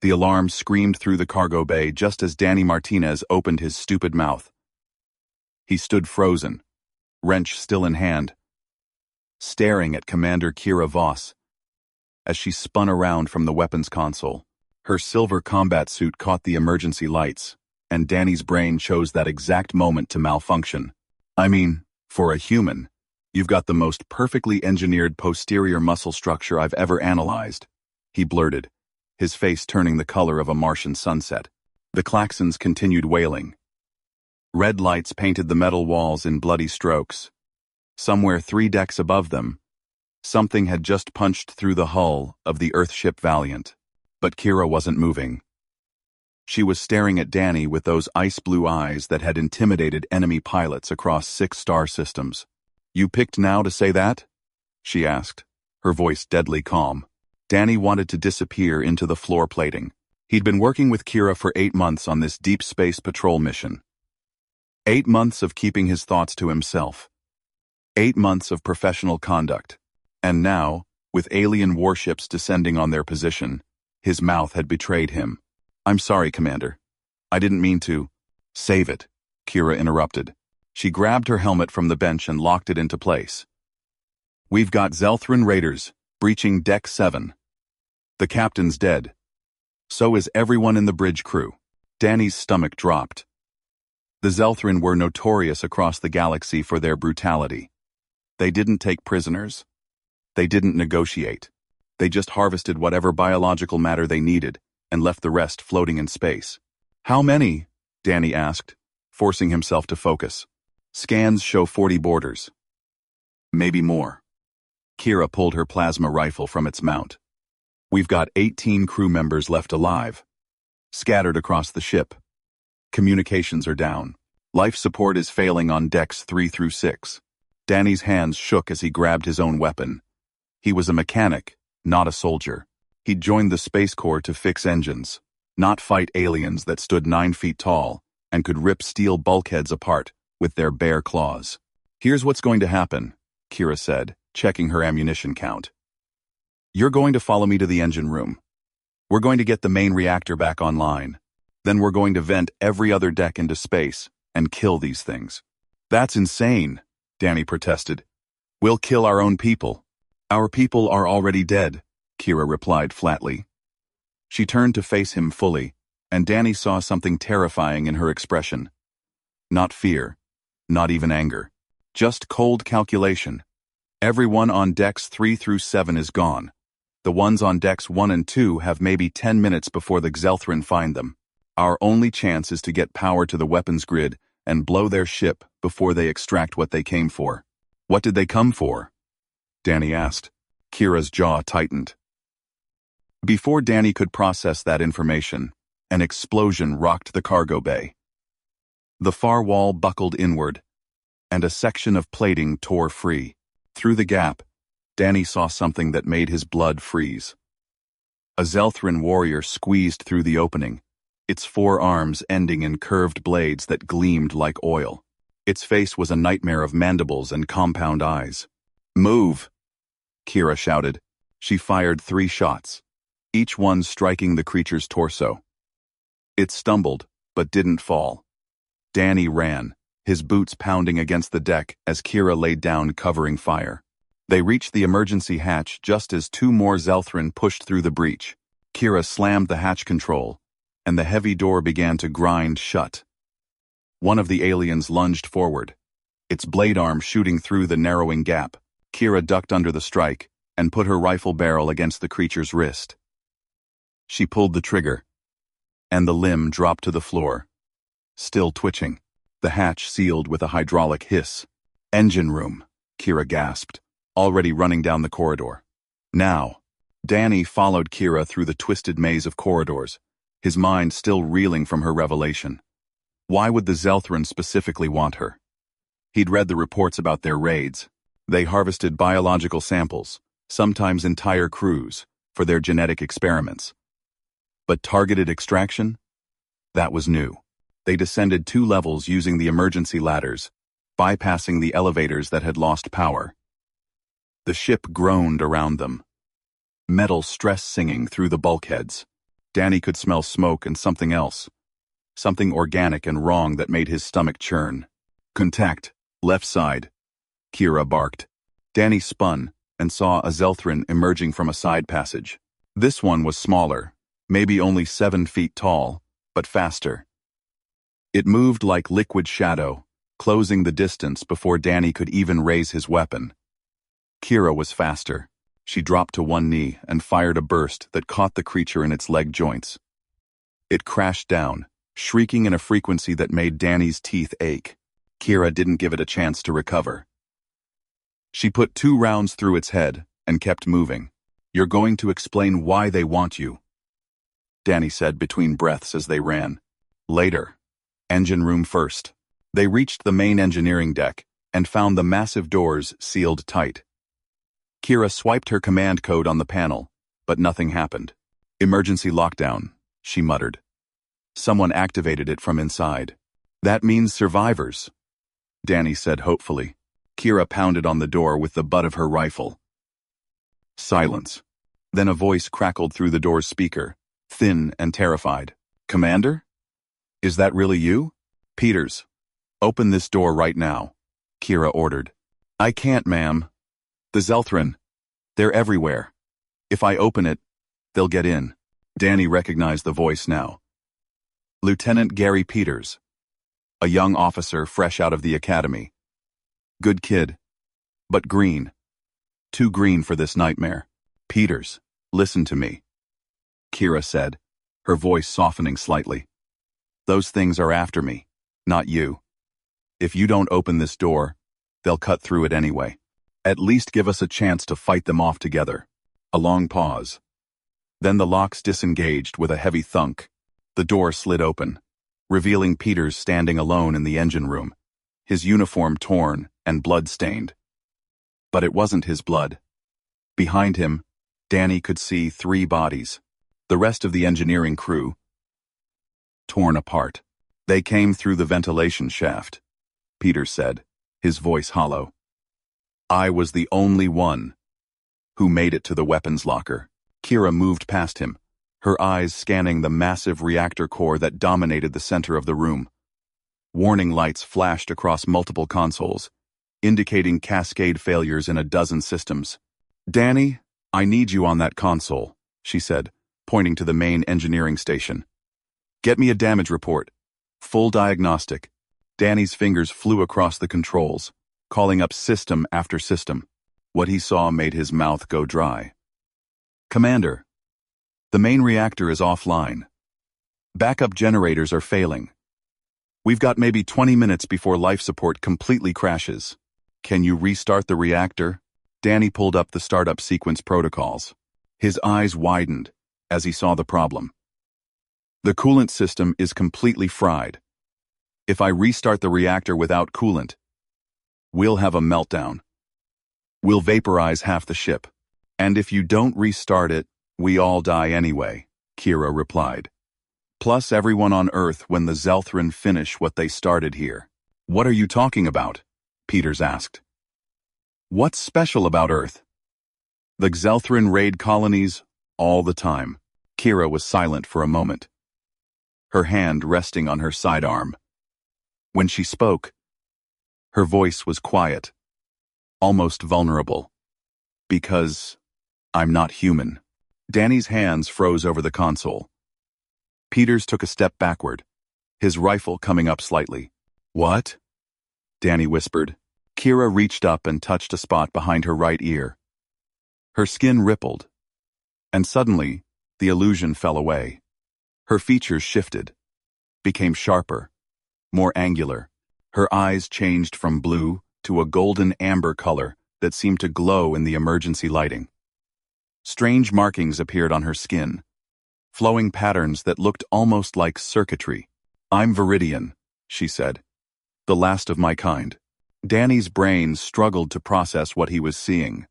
The alarm screamed through the cargo bay just as Danny Martinez opened his stupid mouth. He stood frozen, wrench still in hand, staring at Commander Kira Voss as she spun around from the weapons console. Her silver combat suit caught the emergency lights, and Danny's brain chose that exact moment to malfunction. I mean, for a human, you've got the most perfectly engineered posterior muscle structure I've ever analyzed, he blurted, his face turning the color of a Martian sunset. The klaxons continued wailing. Red lights painted the metal walls in bloody strokes. Somewhere 3 decks above them, something had just punched through the hull of the Earthship Valiant. But Kira wasn't moving. She was staring at Danny with those ice-blue eyes that had intimidated enemy pilots across 6 star systems. "You picked now to say that?" she asked, her voice deadly calm. Danny wanted to disappear into the floor plating. He'd been working with Kira for 8 months on this deep space patrol mission. 8 months of keeping his thoughts to himself. 8 months of professional conduct. And now, with alien warships descending on their position, his mouth had betrayed him. "I'm sorry, Commander. I didn't mean to." "Save it," Kira interrupted. She grabbed her helmet from the bench and locked it into place. "We've got Zelthran raiders, breaching Deck 7. The captain's dead. So is everyone in the bridge crew." Danny's stomach dropped. The Zelthran were notorious across the galaxy for their brutality. They didn't take prisoners. They didn't negotiate. They just harvested whatever biological matter they needed and left the rest floating in space. "How many?" Danny asked, forcing himself to focus. "Scans show 40 boarders. Maybe more." Kira pulled her plasma rifle from its mount. "We've got 18 crew members left alive, scattered across the ship. Communications are down. Life support is failing on decks 3 through 6. Danny's hands shook as he grabbed his own weapon. He was a mechanic, not a soldier. He'd joined the Space Corps to fix engines, not fight aliens that stood 9 feet tall and could rip steel bulkheads apart with their bare claws. "Here's what's going to happen," Kira said, checking her ammunition count. "You're going to follow me to the engine room. We're going to get the main reactor back online. Then we're going to vent every other deck into space and kill these things." "That's insane," Danny protested. "We'll kill our own people." "Our people are already dead," Kira replied flatly. She turned to face him fully, and Danny saw something terrifying in her expression. Not fear, not even anger. Just cold calculation. "Everyone on decks 3 through 7 is gone. The ones on decks 1 and 2 have maybe 10 minutes before the Zelthran find them. Our only chance is to get power to the weapons grid and blow their ship before they extract what they came for." "What did they come for?" Danny asked. Kira's jaw tightened. Before Danny could process that information, an explosion rocked the cargo bay. The far wall buckled inward, and a section of plating tore free. Through the gap, Danny saw something that made his blood freeze. A Zelthran warrior squeezed through the opening, its 4 arms ending in curved blades that gleamed like oil. Its face was a nightmare of mandibles and compound eyes. "Move!" Kira shouted. She fired 3 shots, each one striking the creature's torso. It stumbled, but didn't fall. Danny ran, his boots pounding against the deck as Kira laid down covering fire. They reached the emergency hatch just as 2 more Zelthran pushed through the breach. Kira slammed the hatch control, and the heavy door began to grind shut. One of the aliens lunged forward, its blade arm shooting through the narrowing gap. Kira ducked under the strike and put her rifle barrel against the creature's wrist. She pulled the trigger, and the limb dropped to the floor, still twitching. The hatch sealed with a hydraulic hiss. "Engine room," Kira gasped, already running down the corridor. Now, Danny followed Kira through the twisted maze of corridors, his mind still reeling from her revelation. Why would the Zelthran specifically want her? He'd read the reports about their raids. They harvested biological samples, sometimes entire crews, for their genetic experiments. But targeted extraction? That was new. They descended 2 levels using the emergency ladders, bypassing the elevators that had lost power. The ship groaned around them, metal stress singing through the bulkheads. Danny could smell smoke and something else. Something organic and wrong that made his stomach churn. "Contact, left side," Kira barked. Danny spun and saw a Zelthrin emerging from a side passage. This one was smaller, maybe only 7 feet tall, but faster. It moved like liquid shadow, closing the distance before Danny could even raise his weapon. Kira was faster. She dropped to one knee and fired a burst that caught the creature in its leg joints. It crashed down, shrieking in a frequency that made Danny's teeth ache. Kira didn't give it a chance to recover. She put 2 rounds through its head and kept moving. "You're going to explain why they want you," Danny said between breaths as they ran. "Later. Engine room first." They reached the main engineering deck and found the massive doors sealed tight. Kira swiped her command code on the panel, but nothing happened. "Emergency lockdown," she muttered. Someone activated it from inside. "That means survivors," Danny said hopefully. Kira pounded on the door with the butt of her rifle. Silence. Then a voice crackled through the door's speaker, thin and terrified. "Commander? Is that really you?" "Peters, open this door right now," Kira ordered. "I can't, ma'am. The Zelthrin. They're everywhere. If I open it, they'll get in." Danny recognized the voice now. Lieutenant Gary Peters, a young officer fresh out of the academy. Good kid, but green. Too green for this nightmare. "Peters, listen to me," Kira said, her voice softening slightly. "Those things are after me, not you. If you don't open this door, they'll cut through it anyway. At least give us a chance to fight them off together." A long pause. Then the locks disengaged with a heavy thunk. The door slid open, revealing Peters standing alone in the engine room, his uniform torn and blood-stained. But it wasn't his blood. Behind him, Danny could see 3 bodies. The rest of the engineering crew, torn apart. "They came through the ventilation shaft," Peters said, his voice hollow. "I was the only one who made it to the weapons locker." Kira moved past him, her eyes scanning the massive reactor core that dominated the center of the room. Warning lights flashed across multiple consoles, indicating cascade failures in a dozen systems. "Danny, I need you on that console," she said, pointing to the main engineering station. "Get me a damage report. Full diagnostic." Danny's fingers flew across the controls, calling up system after system. What he saw made his mouth go dry. "Commander, the main reactor is offline. Backup generators are failing. We've got maybe 20 minutes before life support completely crashes. Can you restart the reactor?" Danny pulled up the startup sequence protocols. His eyes widened as he saw the problem. "The coolant system is completely fried. If I restart the reactor without coolant, we'll have a meltdown. We'll vaporize half the ship. And if you don't restart it, we all die anyway," Kira replied. "Plus everyone on Earth when the Zelthrin finish what they started here." "What are you talking about?" Peters asked. "What's special about Earth?" "The Zelthrin raid colonies all the time." Kira was silent for a moment, her hand resting on her sidearm. When she spoke, her voice was quiet, almost vulnerable. "Because I'm not human." Danny's hands froze over the console. Peters took a step backward, his rifle coming up slightly. "What?" Danny whispered. Kira reached up and touched a spot behind her right ear. Her skin rippled, and suddenly, the illusion fell away. Her features shifted, became sharper, more angular. Her eyes changed from blue to a golden amber color that seemed to glow in the emergency lighting. Strange markings appeared on her skin, flowing patterns that looked almost like circuitry. "I'm Viridian," she said. "The last of my kind." Danny's brain struggled to process what he was seeing.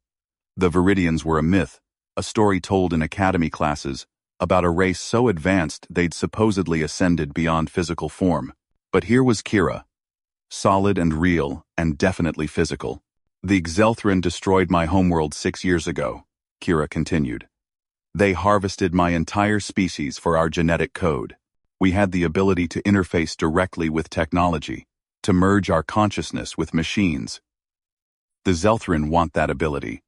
The Viridians were a myth, a story told in academy classes about a race so advanced they'd supposedly ascended beyond physical form. But here was Kira, solid and real and definitely physical. "The Zelthrin destroyed my homeworld 6 years ago," Kira continued. They harvested my entire species for our genetic code. We had the ability to interface directly with technology, to merge our consciousness with machines. The Zelthrin want that ability.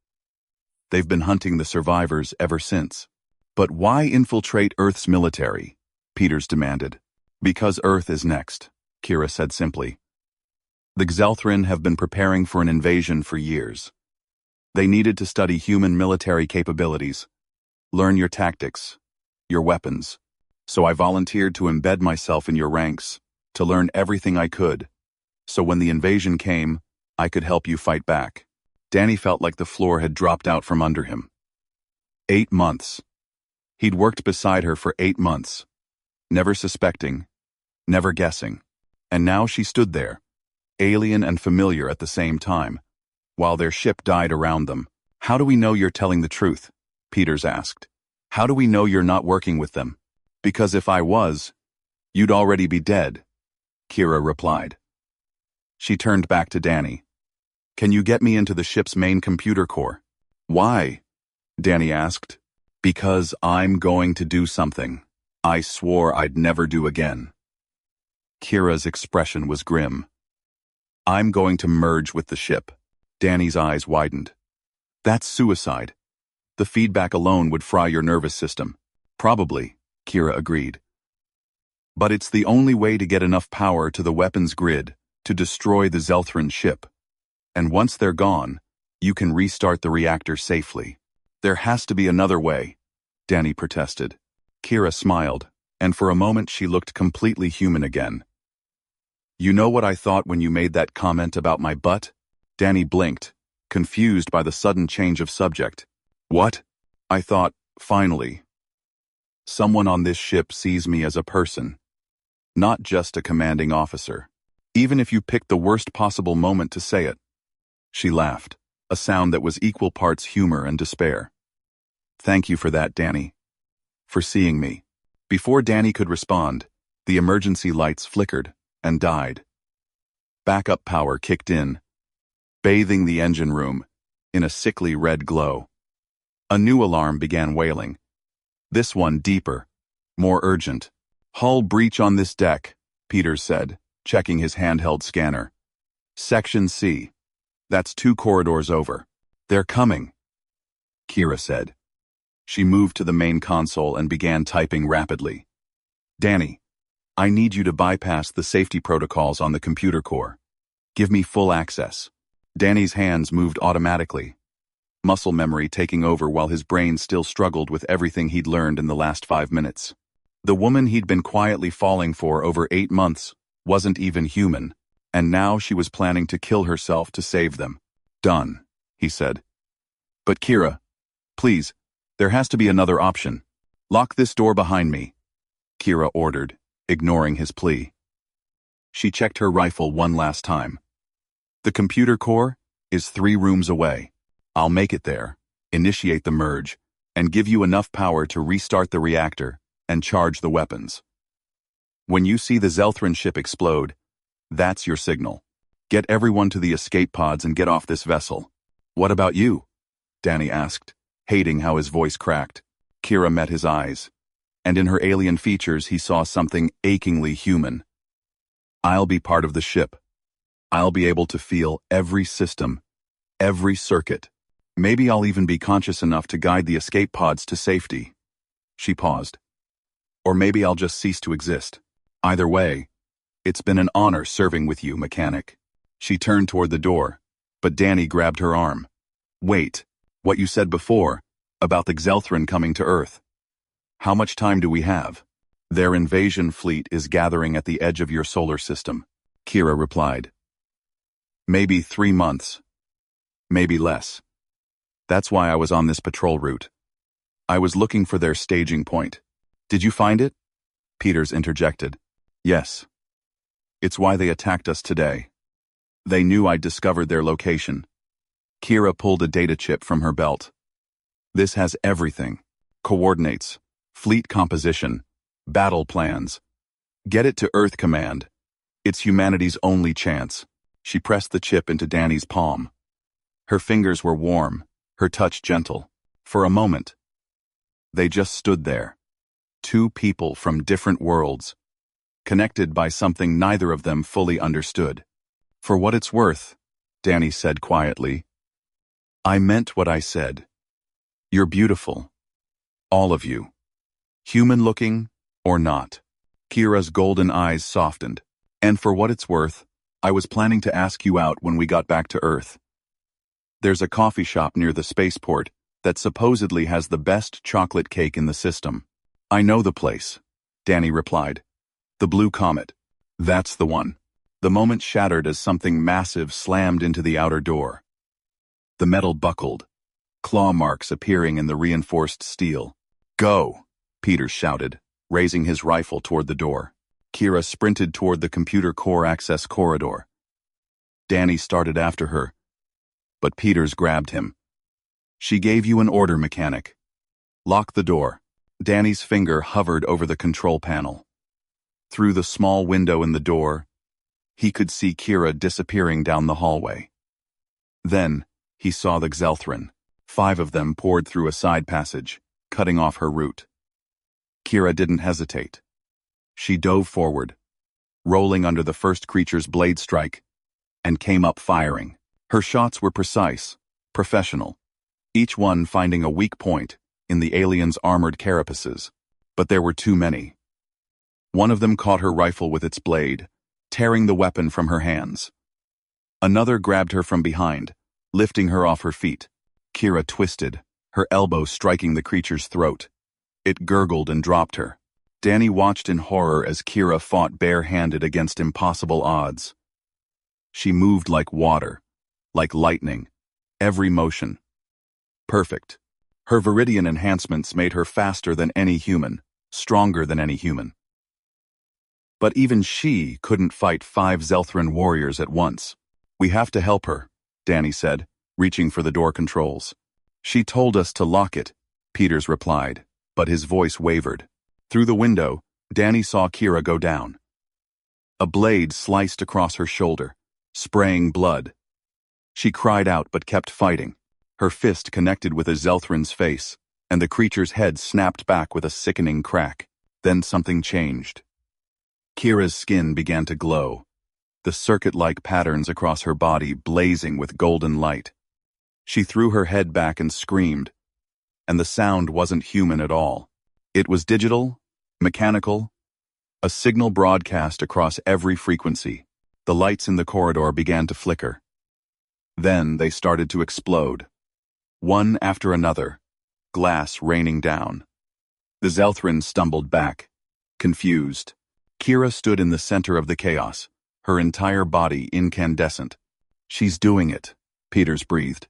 They've been hunting the survivors ever since. But why infiltrate Earth's military? Peters demanded. Because Earth is next, Kira said simply. The Zelthrin have been preparing for an invasion for years. They needed to study human military capabilities, learn your tactics, your weapons. So I volunteered to embed myself in your ranks, to learn everything I could. So when the invasion came, I could help you fight back. Danny felt like the floor had dropped out from under him. 8 months. He'd worked beside her for 8 months, never suspecting, never guessing. And now she stood there, alien and familiar at the same time, while their ship died around them. How do we know you're telling the truth? Peters asked. How do we know you're not working with them? Because if I was, you'd already be dead, Kira replied. She turned back to Danny. Can you get me into the ship's main computer core? Why? Danny asked. Because I'm going to do something I swore I'd never do again. Kira's expression was grim. I'm going to merge with the ship. Danny's eyes widened. That's suicide. The feedback alone would fry your nervous system. Probably, Kira agreed. But it's the only way to get enough power to the weapons grid to destroy the Zelthrin ship. And once they're gone, you can restart the reactor safely. There has to be another way, Danny protested. Kira smiled, and for a moment she looked completely human again. You know what I thought when you made that comment about my butt? Danny blinked, confused by the sudden change of subject. What? I thought, finally. Someone on this ship sees me as a person, not just a commanding officer. Even if you picked the worst possible moment to say it. She laughed, a sound that was equal parts humor and despair. Thank you for that, Danny. For seeing me. Before Danny could respond, the emergency lights flickered and died. Backup power kicked in, bathing the engine room in a sickly red glow. A new alarm began wailing. This one deeper, more urgent. Hull breach on this deck, Peters said, checking his handheld scanner. Section C. That's 2 corridors over. They're coming, Kira said. She moved to the main console and began typing rapidly. Danny, I need you to bypass the safety protocols on the computer core. Give me full access. Danny's hands moved automatically, muscle memory taking over while his brain still struggled with everything he'd learned in the last 5 minutes. The woman he'd been quietly falling for over 8 months wasn't even human, and now she was planning to kill herself to save them. Done, he said. But Kira, please, there has to be another option. Lock this door behind me, Kira ordered, ignoring his plea. She checked her rifle one last time. The computer core is 3 rooms away. I'll make it there, initiate the merge, and give you enough power to restart the reactor and charge the weapons. When you see the Zelthrin ship explode, that's your signal. Get everyone to the escape pods and get off this vessel. What about you? Danny asked, hating how his voice cracked. Kira met his eyes, and in her alien features he saw something achingly human. I'll be part of the ship. I'll be able to feel every system, every circuit. Maybe I'll even be conscious enough to guide the escape pods to safety. She paused. Or maybe I'll just cease to exist. Either way, it's been an honor serving with you, mechanic. She turned toward the door, but Danny grabbed her arm. Wait, what you said before, about the Zelthrin coming to Earth. How much time do we have? Their invasion fleet is gathering at the edge of your solar system, Kira replied. Maybe 3 months. Maybe less. That's why I was on this patrol route. I was looking for their staging point. Did you find it? Peters interjected. Yes. It's why they attacked us today. They knew I'd discovered their location. Kira pulled a data chip from her belt. This has everything. Coordinates, fleet composition, battle plans. Get it to Earth Command. It's humanity's only chance. She pressed the chip into Danny's palm. Her fingers were warm, her touch gentle. For a moment, They just stood there. Two people from different worlds, connected by something neither of them fully understood. "For what it's worth," Danny said quietly, "I meant what I said. You're beautiful. All of you. Human-looking or not." Kira's golden eyes softened. "And for what it's worth, I was planning to ask you out when we got back to Earth. There's a coffee shop near the spaceport that supposedly has the best chocolate cake in the system." "I know the place," Danny replied. "The Blue Comet. That's the one." The moment shattered as something massive slammed into the outer door. The metal buckled, claw marks appearing in the reinforced steel. "Go!" Peters shouted, raising his rifle toward the door. Kira sprinted toward the computer core access corridor. Danny started after her, but Peters grabbed him. "She gave you an order, mechanic. Lock the door." Danny's finger hovered over the control panel. Through the small window in the door, he could see Kira disappearing down the hallway. Then, he saw the Xelthrin. 5 of them poured through a side passage, cutting off her route. Kira didn't hesitate. She dove forward, rolling under the first creature's blade strike, and came up firing. Her shots were precise, professional, each one finding a weak point in the alien's armored carapaces. But there were too many. One of them caught her rifle with its blade, tearing the weapon from her hands. Another grabbed her from behind, lifting her off her feet. Kira twisted, her elbow striking the creature's throat. It gurgled and dropped her. Danny watched in horror as Kira fought bare-handed against impossible odds. She moved like water, like lightning, every motion. Perfect. Her Viridian enhancements made her faster than any human, stronger than any human. But even she couldn't fight 5 Xelthrin warriors at once. "We have to help her," Danny said, reaching for the door controls. "She told us to lock it," Peters replied, but his voice wavered. Through the window, Danny saw Kira go down. A blade sliced across her shoulder, spraying blood. She cried out but kept fighting. Her fist connected with a Xelthrin's face, and the creature's head snapped back with a sickening crack. Then something changed. Kira's skin began to glow, the circuit-like patterns across her body blazing with golden light. She threw her head back and screamed, and the sound wasn't human at all. It was digital, mechanical, a signal broadcast across every frequency. The lights in the corridor began to flicker. Then they started to explode. One after another, glass raining down. The Xelthrin stumbled back, confused. Kira stood in the center of the chaos, her entire body incandescent. "She's doing it," Peters breathed.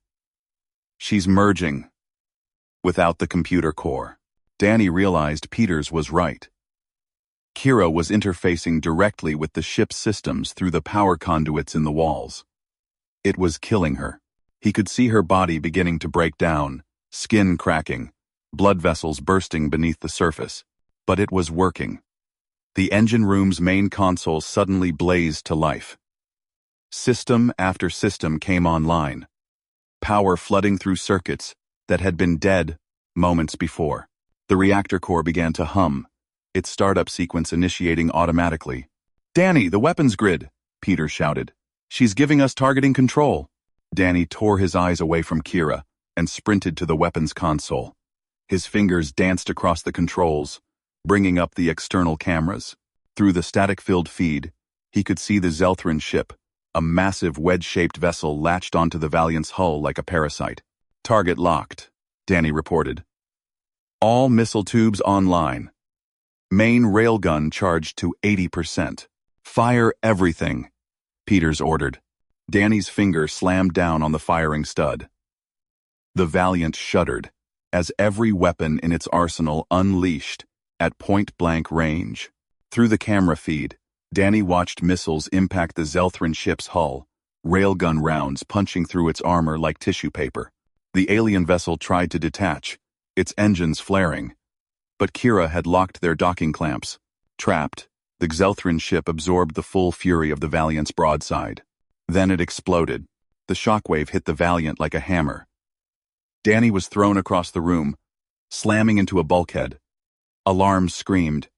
"She's merging." Without the computer core, Danny realized Peters was right. Kira was interfacing directly with the ship's systems through the power conduits in the walls. It was killing her. He could see her body beginning to break down, skin cracking, blood vessels bursting beneath the surface. But it was working. The engine room's main console suddenly blazed to life. System after system came online, power flooding through circuits that had been dead moments before. The reactor core began to hum, its startup sequence initiating automatically. "Danny, the weapons grid!" Peter shouted. "She's giving us targeting control." Danny tore his eyes away from Kira and sprinted to the weapons console. His fingers danced across the controls, bringing up the external cameras. Through the static-filled feed, he could see the Xelthrin ship, a massive wedge-shaped vessel latched onto the Valiant's hull like a parasite. "Target locked," Danny reported. "All missile tubes online. Main railgun charged to 80%. Fire everything," Peters ordered. Danny's finger slammed down on the firing stud. The Valiant shuddered as every weapon in its arsenal unleashed at point-blank range. Through the camera feed, Danny watched missiles impact the Xelthrin ship's hull, railgun rounds punching through its armor like tissue paper. The alien vessel tried to detach, its engines flaring. But Kira had locked their docking clamps. Trapped, the Xelthrin ship absorbed the full fury of the Valiant's broadside. Then it exploded. The shockwave hit the Valiant like a hammer. Danny was thrown across the room, slamming into a bulkhead. Alarms screamed.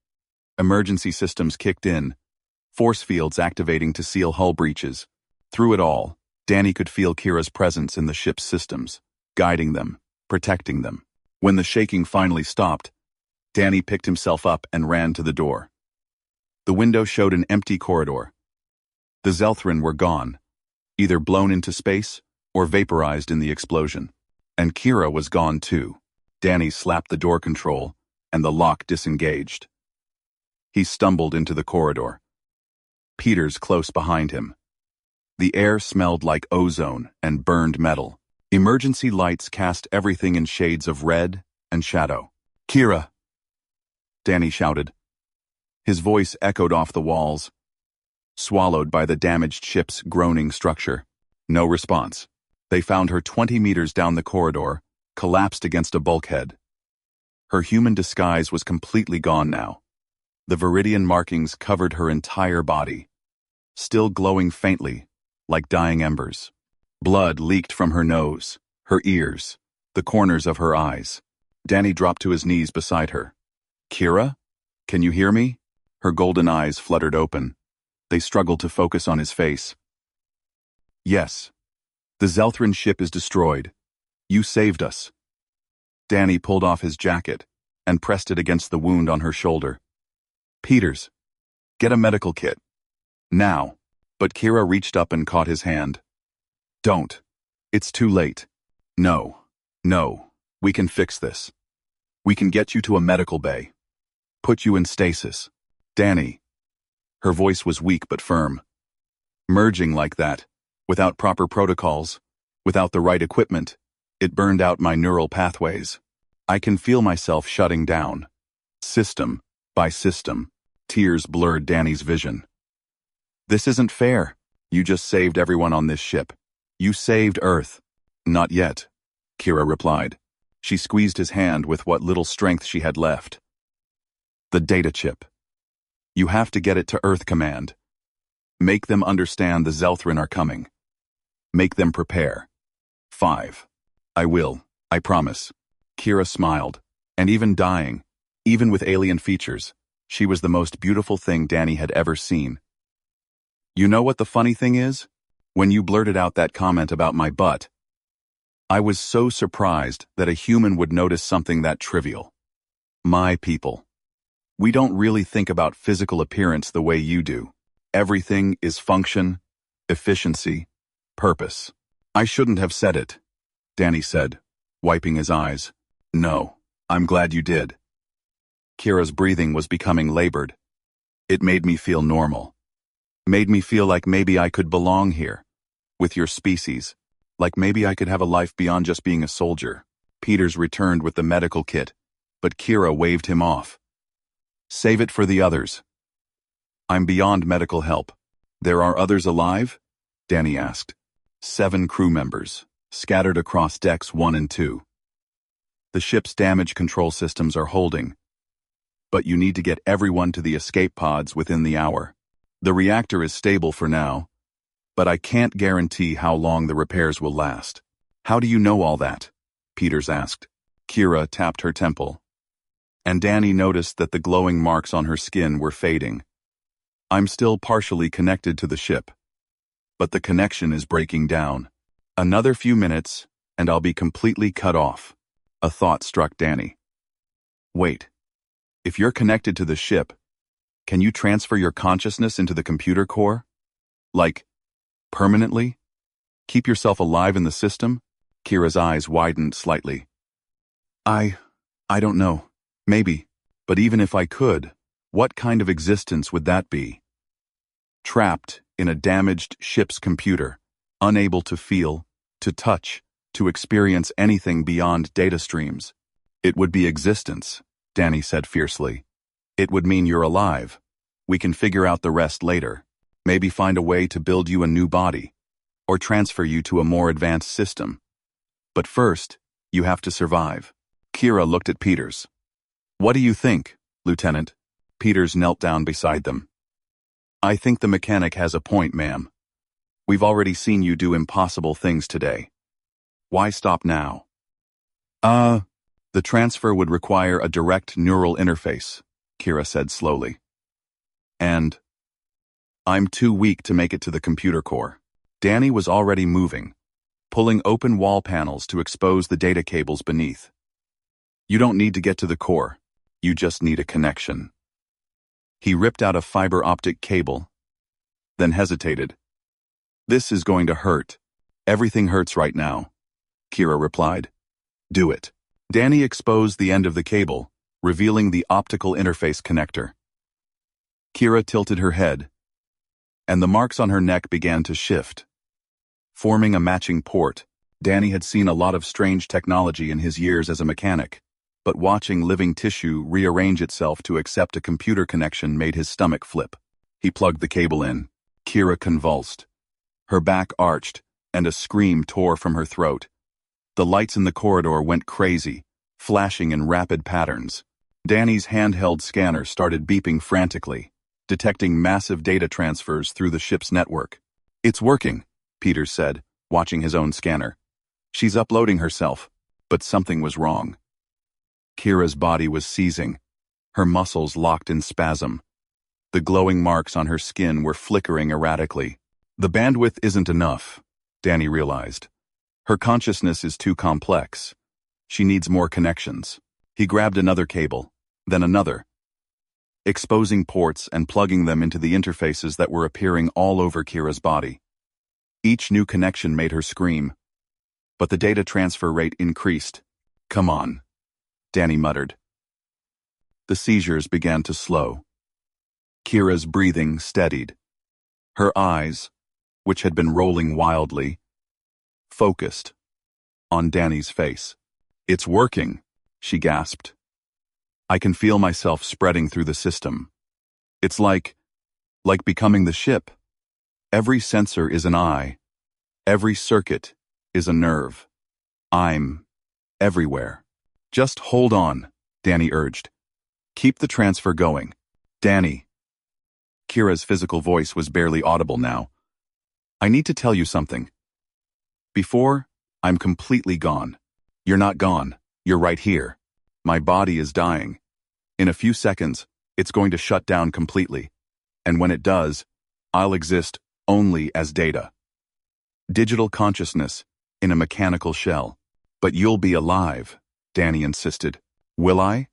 Emergency systems kicked in, force fields activating to seal hull breaches. Through it all, Danny could feel Kira's presence in the ship's systems, guiding them, protecting them. When the shaking finally stopped, Danny picked himself up and ran to the door. The window showed an empty corridor. The Zelthrin were gone, either blown into space or vaporized in the explosion. And Kira was gone too. Danny slapped the door control, and the lock disengaged. He stumbled into the corridor. Peters close behind him. The air smelled like ozone and burned metal. Emergency lights cast everything in shades of red and shadow. "Kira!" Danny shouted. His voice echoed off the walls, swallowed by the damaged ship's groaning structure. No response. They found her 20 meters down the corridor, collapsed against a bulkhead. Her human disguise was completely gone now. The viridian markings covered her entire body, still glowing faintly, like dying embers. Blood leaked from her nose, her ears, the corners of her eyes. Danny dropped to his knees beside her. "Kira? Can you hear me?" Her golden eyes fluttered open. They struggled to focus on his face. "Yes. The Zelthrin ship is destroyed. You saved us." Danny pulled off his jacket and pressed it against the wound on her shoulder. "Peters, get a medical kit. Now." But Kira reached up and caught his hand. "Don't. It's too late. No. We can fix this. We can get you to a medical bay. Put you in stasis." "Danny." Her voice was weak but firm. "Merging like that, without proper protocols, without the right equipment, it burned out my neural pathways. I can feel myself shutting down. System by system." Tears blurred Danny's vision. "This isn't fair. You just saved everyone on this ship. You saved Earth." "Not yet," Kira replied. She squeezed his hand with what little strength she had left. "The data chip. You have to get it to Earth Command. Make them understand the Zelthrin are coming. Make them prepare." 5. "I will, I promise." Kira smiled. And even dying, even with alien features, she was the most beautiful thing Danny had ever seen. "You know what the funny thing is? When you blurted out that comment about my butt, I was so surprised that a human would notice something that trivial. My people. We don't really think about physical appearance the way you do. Everything is function, efficiency, purpose." "I shouldn't have said it," Danny said, wiping his eyes. "No, I'm glad you did." Kira's breathing was becoming labored. "It made me feel normal. Made me feel like maybe I could belong here, with your species, like maybe I could have a life beyond just being a soldier." Peters returned with the medical kit, but Kira waved him off. "Save it for the others." "I'm beyond medical help. There are others alive?" Danny asked. 7 crew members, scattered across decks 1 and 2. "The ship's damage control systems are holding, but you need to get everyone to the escape pods within the hour. The reactor is stable for now, but I can't guarantee how long the repairs will last." "How do you know all that?" Peters asked. Kira tapped her temple, and Danny noticed that the glowing marks on her skin were fading. "I'm still partially connected to the ship, but the connection is breaking down. Another few minutes, and I'll be completely cut off." A thought struck Danny. "Wait. If you're connected to the ship, can you transfer your consciousness into the computer core? Like, permanently? Keep yourself alive in the system?" Kira's eyes widened slightly. I don't know. Maybe. But even if I could, what kind of existence would that be? Trapped in a damaged ship's computer, unable to feel, to touch, to experience anything beyond data streams. "It would be existence," Danny said fiercely. "It would mean you're alive. We can figure out the rest later. Maybe find a way to build you a new body, or transfer you to a more advanced system. But first, you have to survive." Kira looked at Peters. "What do you think, Lieutenant?" Peters knelt down beside them. "I think the mechanic has a point, ma'am. We've already seen you do impossible things today. Why stop now?" The The transfer would require a direct neural interface, Kira said slowly. And I'm too weak to make it to the computer core. Danny was already moving, pulling open wall panels to expose the data cables beneath. You don't need to get to the core. You just need a connection. He ripped out a fiber optic cable, then hesitated. This is going to hurt. Everything hurts right now, Kira replied. Do it. Danny exposed the end of the cable, revealing the optical interface connector. Kira tilted her head, and the marks on her neck began to shift, forming a matching port. Danny had seen a lot of strange technology in his years as a mechanic, but watching living tissue rearrange itself to accept a computer connection made his stomach flip. He plugged the cable in. Kira convulsed. Her back arched, and a scream tore from her throat. The lights in the corridor went crazy, flashing in rapid patterns. Danny's handheld scanner started beeping frantically, detecting massive data transfers through the ship's network. It's working, Peters said, watching his own scanner. She's uploading herself, but something was wrong. Kira's body was seizing, her muscles locked in spasm. The glowing marks on her skin were flickering erratically. The bandwidth isn't enough, Danny realized. Her consciousness is too complex. She needs more connections. He grabbed another cable, then another, exposing ports and plugging them into the interfaces that were appearing all over Kira's body. Each new connection made her scream, but the data transfer rate increased. Come on, Danny muttered. The seizures began to slow. Kira's breathing steadied. Her eyes, which had been rolling wildly, focused on Danny's face. It's working, she gasped. I can feel myself spreading through the system. It's like becoming the ship. Every sensor is an eye. Every circuit is a nerve. I'm everywhere. Just hold on, Danny urged. Keep the transfer going. Danny. Kira's physical voice was barely audible now. I need to tell you something. Before, I'm completely gone. You're not gone. You're right here. My body is dying. In a few seconds, it's going to shut down completely. And when it does, I'll exist only as data. Digital consciousness in a mechanical shell. But you'll be alive, Danny insisted. Will I?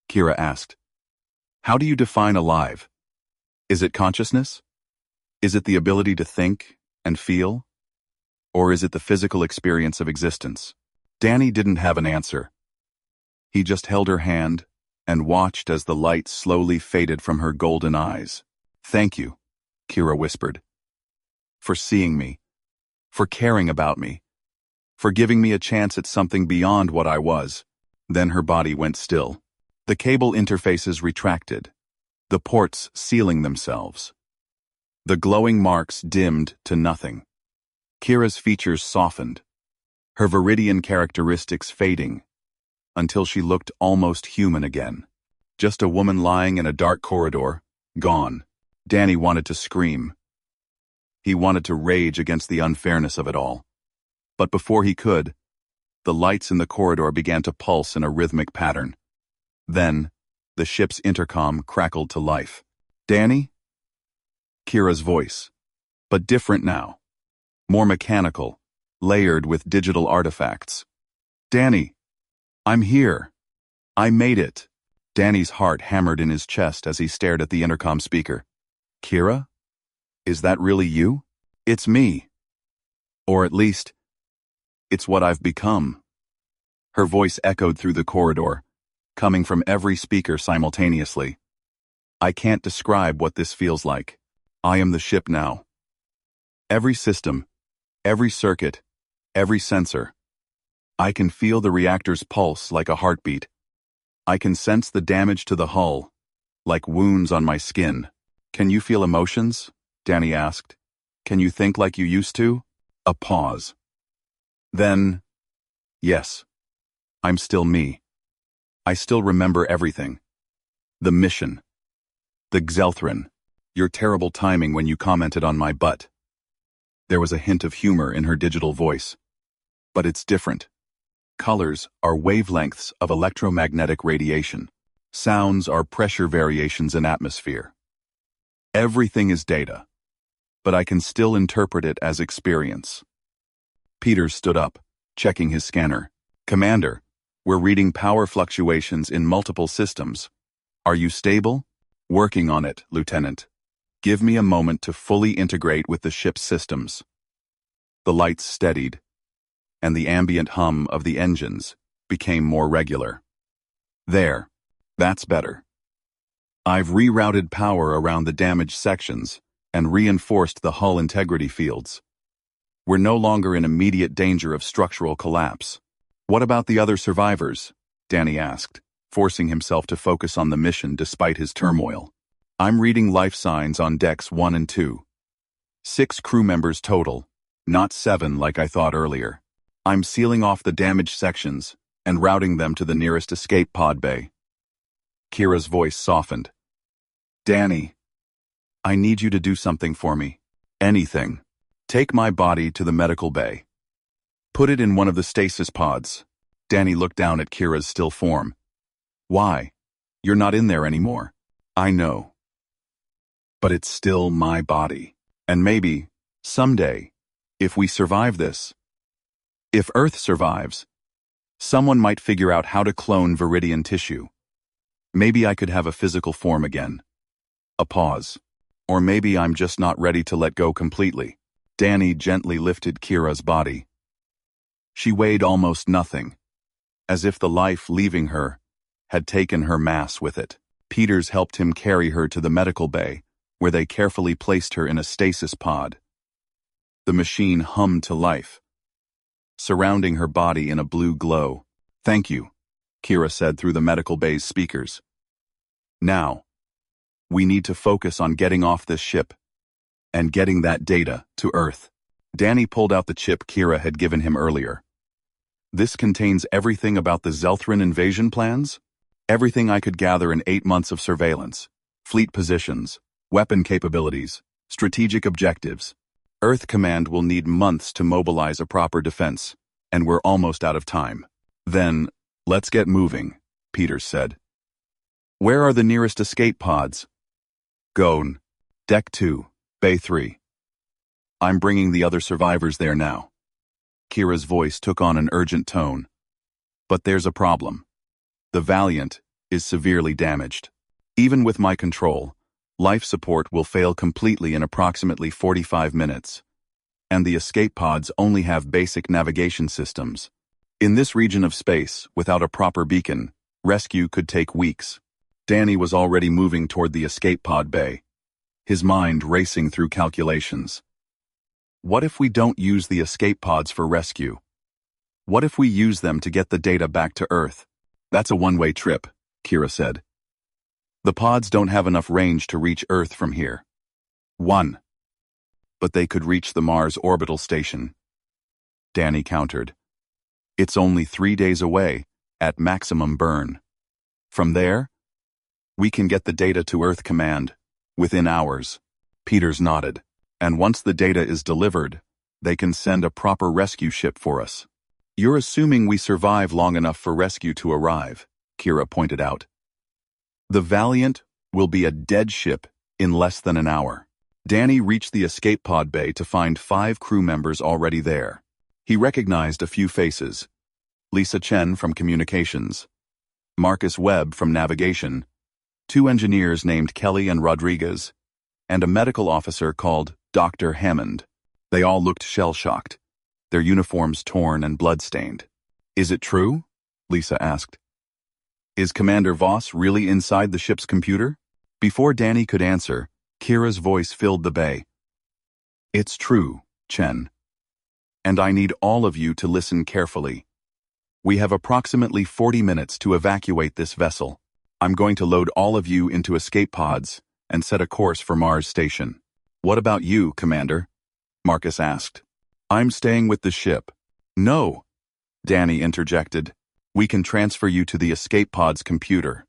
Kira asked. How do you define alive? Is it consciousness? Is it the ability to think and feel? Or is it the physical experience of existence? Danny didn't have an answer. He just held her hand and watched as the light slowly faded from her golden eyes. Thank you, Kira whispered. For seeing me. For caring about me. For giving me a chance at something beyond what I was. Then her body went still. The cable interfaces retracted, the ports sealing themselves. The glowing marks dimmed to nothing. Kira's features softened, her viridian characteristics fading, until she looked almost human again. Just a woman lying in a dark corridor, gone. Danny wanted to scream. He wanted to rage against the unfairness of it all. But before he could, the lights in the corridor began to pulse in a rhythmic pattern. Then, the ship's intercom crackled to life. Danny? Kira's voice. But different now. More mechanical, layered with digital artifacts. Danny, I'm here. I made it. Danny's heart hammered in his chest as he stared at the intercom speaker. Kira? Is that really you? It's me. Or at least, it's what I've become. Her voice echoed through the corridor, coming from every speaker simultaneously. I can't describe what this feels like. I am the ship now. Every system, every circuit, every sensor. I can feel the reactor's pulse like a heartbeat. I can sense the damage to the hull, like wounds on my skin. Can you feel emotions? Danny asked. Can you think like you used to? A pause. Then, yes, I'm still me. I still remember everything. The mission. The Xelthrin. Your terrible timing when you commented on my butt. There was a hint of humor in her digital voice. But it's different. Colors are wavelengths of electromagnetic radiation. Sounds are pressure variations in atmosphere. Everything is data, but I can still interpret it as experience. Peters stood up, checking his scanner. Commander, we're reading power fluctuations in multiple systems. Are you stable? Working on it, Lieutenant. Give me a moment to fully integrate with the ship's systems. The lights steadied, and the ambient hum of the engines became more regular. There, that's better. I've rerouted power around the damaged sections and reinforced the hull integrity fields. We're no longer in immediate danger of structural collapse. What about the other survivors? Danny asked, forcing himself to focus on the mission despite his turmoil. I'm reading life signs on decks 1 and 2. 6 crew members total, not 7 like I thought earlier. I'm sealing off the damaged sections and routing them to the nearest escape pod bay. Kira's voice softened. Danny, I need you to do something for me. Anything. Take my body to the medical bay. Put it in one of the stasis pods. Danny looked down at Kira's still form. Why? You're not in there anymore. I know. But it's still my body. And maybe, someday, if we survive this, if Earth survives, someone might figure out how to clone viridian tissue. Maybe I could have a physical form again. A pause. Or maybe I'm just not ready to let go completely. Danny gently lifted Kira's body. She weighed almost nothing, as if the life leaving her had taken her mass with it. Peters helped him carry her to the medical bay, where they carefully placed her in a stasis pod. The machine hummed to life, surrounding her body in a blue glow. Thank you, Kira said through the medical bay's speakers. Now, we need to focus on getting off this ship and getting that data to Earth. Danny pulled out the chip Kira had given him earlier. This contains everything about the Zelthran invasion plans, everything I could gather in 8 months of surveillance, fleet positions, weapon capabilities, strategic objectives. Earth Command will need months to mobilize a proper defense, and we're almost out of time. Then, let's get moving, Peters said. Where are the nearest escape pods? Gone. Deck 2, Bay 3. I'm bringing the other survivors there now. Kira's voice took on an urgent tone. But there's a problem. The Valiant is severely damaged. Even with my control, life support will fail completely in approximately 45 minutes. And the escape pods only have basic navigation systems. In this region of space, without a proper beacon, rescue could take weeks. Danny was already moving toward the escape pod bay, his mind racing through calculations. What if we don't use the escape pods for rescue? What if we use them to get the data back to Earth? That's a one-way trip, Kira said. The pods don't have enough range to reach Earth from here. 1. But they could reach the Mars orbital station. Danny countered. It's only 3 days away, at maximum burn. From there, we can get the data to Earth Command, within hours. Peters nodded. And once the data is delivered, they can send a proper rescue ship for us. You're assuming we survive long enough for rescue to arrive, Kira pointed out. The Valiant will be a dead ship in less than an hour. Danny reached the escape pod bay to find 5 crew members already there. He recognized a few faces. Lisa Chen from Communications, Marcus Webb from Navigation, 2 engineers named Kelly and Rodriguez, and a medical officer called Dr. Hammond. They all looked shell-shocked, their uniforms torn and blood-stained. Is it true? Lisa asked. Is Commander Voss really inside the ship's computer? Before Danny could answer, Kira's voice filled the bay. It's true, Chen. And I need all of you to listen carefully. We have approximately 40 minutes to evacuate this vessel. I'm going to load all of you into escape pods and set a course for Mars Station. What about you, Commander? Marcus asked. I'm staying with the ship. No, Danny interjected. We can transfer you to the escape pod's computer.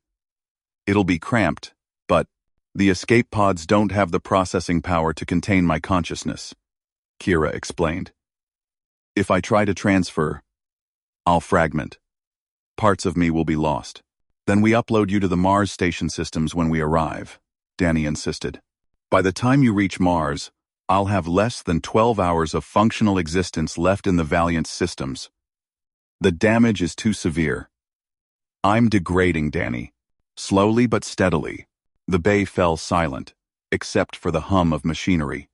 It'll be cramped, but the escape pods don't have the processing power to contain my consciousness, Kira explained. If I try to transfer, I'll fragment. Parts of me will be lost. Then we upload you to the Mars station systems when we arrive, Danny insisted. By the time you reach Mars, I'll have less than 12 hours of functional existence left in the Valiant's systems. The damage is too severe. I'm degrading, Danny. Slowly but steadily. The bay fell silent, except for the hum of machinery.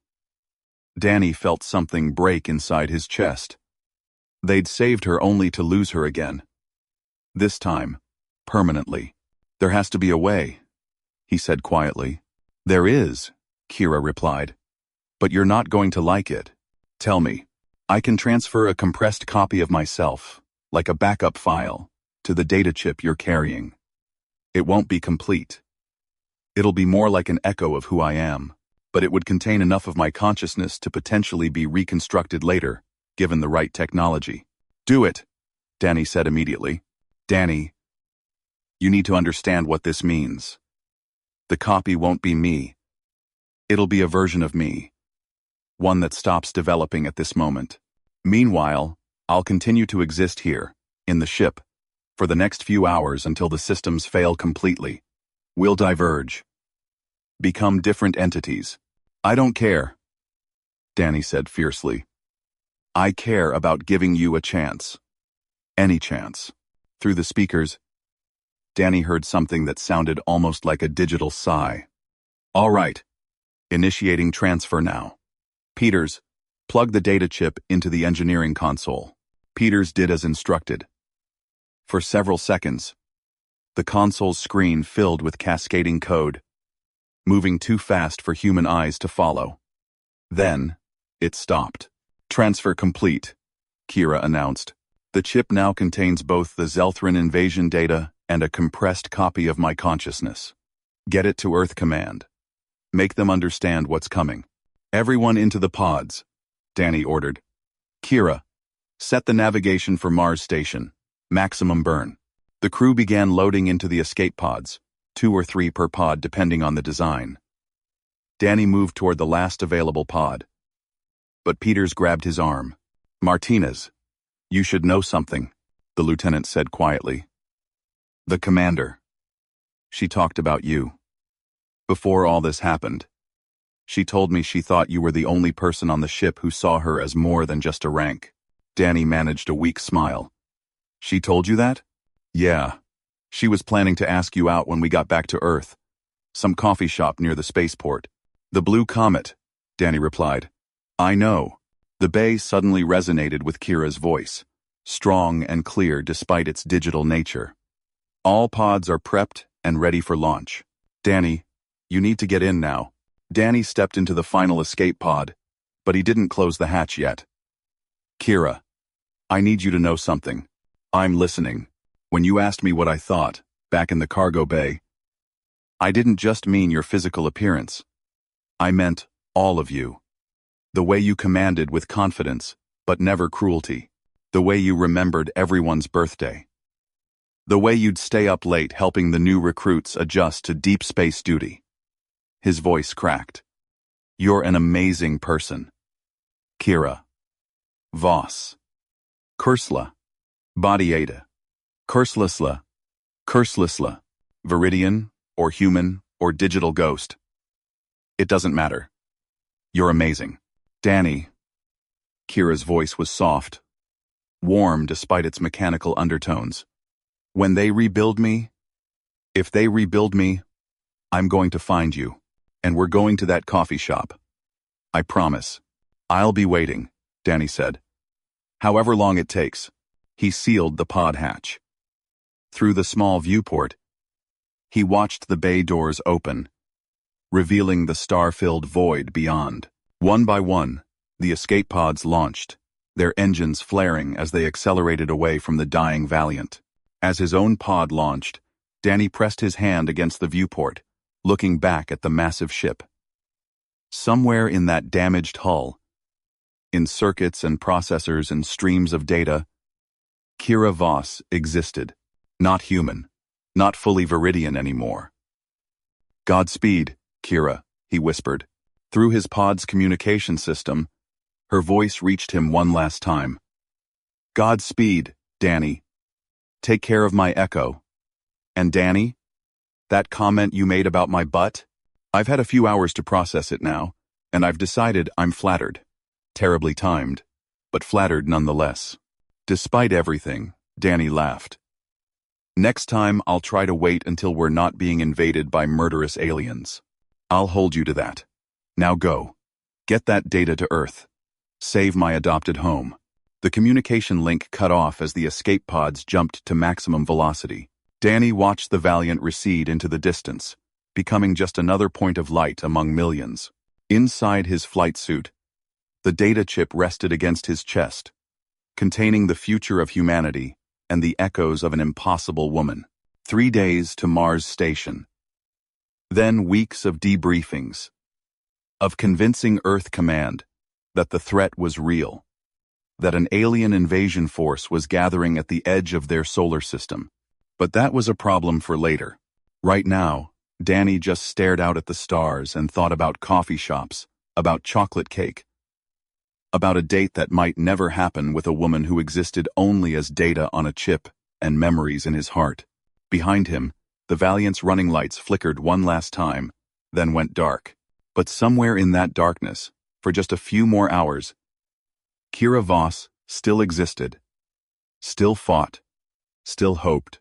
Danny felt something break inside his chest. They'd saved her only to lose her again. This time, permanently. There has to be a way, he said quietly. There is, Kira replied. But you're not going to like it. Tell me. I can transfer a compressed copy of myself, like a backup file, to the data chip you're carrying. It won't be complete. It'll be more like an echo of who I am, but it would contain enough of my consciousness to potentially be reconstructed later, given the right technology. Do it, Danny said immediately. Danny, you need to understand what this means. The copy won't be me. It'll be a version of me. One that stops developing at this moment. Meanwhile, I'll continue to exist here, in the ship, for the next few hours until the systems fail completely. We'll diverge. Become different entities. I don't care, Danny said fiercely. I care about giving you a chance. Any chance. Through the speakers, Danny heard something that sounded almost like a digital sigh. All right. Initiating transfer now. Peters, plug the data chip into the engineering console. Peters did as instructed. For several seconds, the console's screen filled with cascading code, moving too fast for human eyes to follow. Then, it stopped. Transfer complete, Kira announced. The chip now contains both the Zelthran invasion data and a compressed copy of my consciousness. Get it to Earth Command. Make them understand what's coming. Everyone into the pods, Danny ordered. Kira, set the navigation for Mars Station. Maximum burn. The crew began loading into the escape pods, 2 or 3 per pod depending on the design. Danny moved toward the last available pod. But Peters grabbed his arm. Martinez, you should know something, the lieutenant said quietly. The commander. She talked about you. Before all this happened, she told me she thought you were the only person on the ship who saw her as more than just a rank. Danny managed a weak smile. She told you that? Yeah. She was planning to ask you out when we got back to Earth. Some coffee shop near the spaceport. The Blue Comet, Danny replied. I know. The bay suddenly resonated with Kira's voice, strong and clear despite its digital nature. All pods are prepped and ready for launch. Danny, you need to get in now. Danny stepped into the final escape pod, but he didn't close the hatch yet. Kira, I need you to know something. I'm listening. When you asked me what I thought, back in the cargo bay, I didn't just mean your physical appearance. I meant all of you. The way you commanded with confidence, but never cruelty. The way you remembered everyone's birthday. The way you'd stay up late helping the new recruits adjust to deep space duty. His voice cracked. You're an amazing person. Kira. Voss. Kursla. Bodiada. Kurslesla. Kurslesla. Viridian, or human, or digital ghost. It doesn't matter. You're amazing. Danny. Kira's voice was soft, warm despite its mechanical undertones. When they rebuild me, if they rebuild me, I'm going to find you, and we're going to that coffee shop. I promise. I'll be waiting, Danny said. However long it takes. He sealed the pod hatch. Through the small viewport, he watched the bay doors open, revealing the star-filled void beyond. One by one, the escape pods launched, their engines flaring as they accelerated away from the dying Valiant. As his own pod launched, Danny pressed his hand against the viewport, looking back at the massive ship. Somewhere in that damaged hull, in circuits and processors and streams of data, Kira Voss existed, not human, not fully Viridian anymore. Godspeed, Kira, he whispered. Through his pod's communication system, her voice reached him one last time. Godspeed, Danny, take care of my echo. And Danny, that comment you made about my butt? I've had a few hours to process it now, and I've decided I'm flattered. Terribly timed, but flattered nonetheless. Despite everything, Danny laughed. Next time, I'll try to wait until we're not being invaded by murderous aliens. I'll hold you to that. Now go. Get that data to Earth. Save my adopted home. The communication link cut off as the escape pods jumped to maximum velocity. Danny watched the Valiant recede into the distance, becoming just another point of light among millions. Inside his flight suit, the data chip rested against his chest, containing the future of humanity and the echoes of an impossible woman. 3 days to Mars Station. Then weeks of debriefings, of convincing Earth Command that the threat was real, that an alien invasion force was gathering at the edge of their solar system. But that was a problem for later. Right now, Danny just stared out at the stars and thought about coffee shops, about chocolate cake, about a date that might never happen with a woman who existed only as data on a chip and memories in his heart. Behind him, the Valiant's running lights flickered one last time, then went dark. But somewhere in that darkness, for just a few more hours, Kira Voss still existed, still fought, still hoped,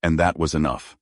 and that was enough.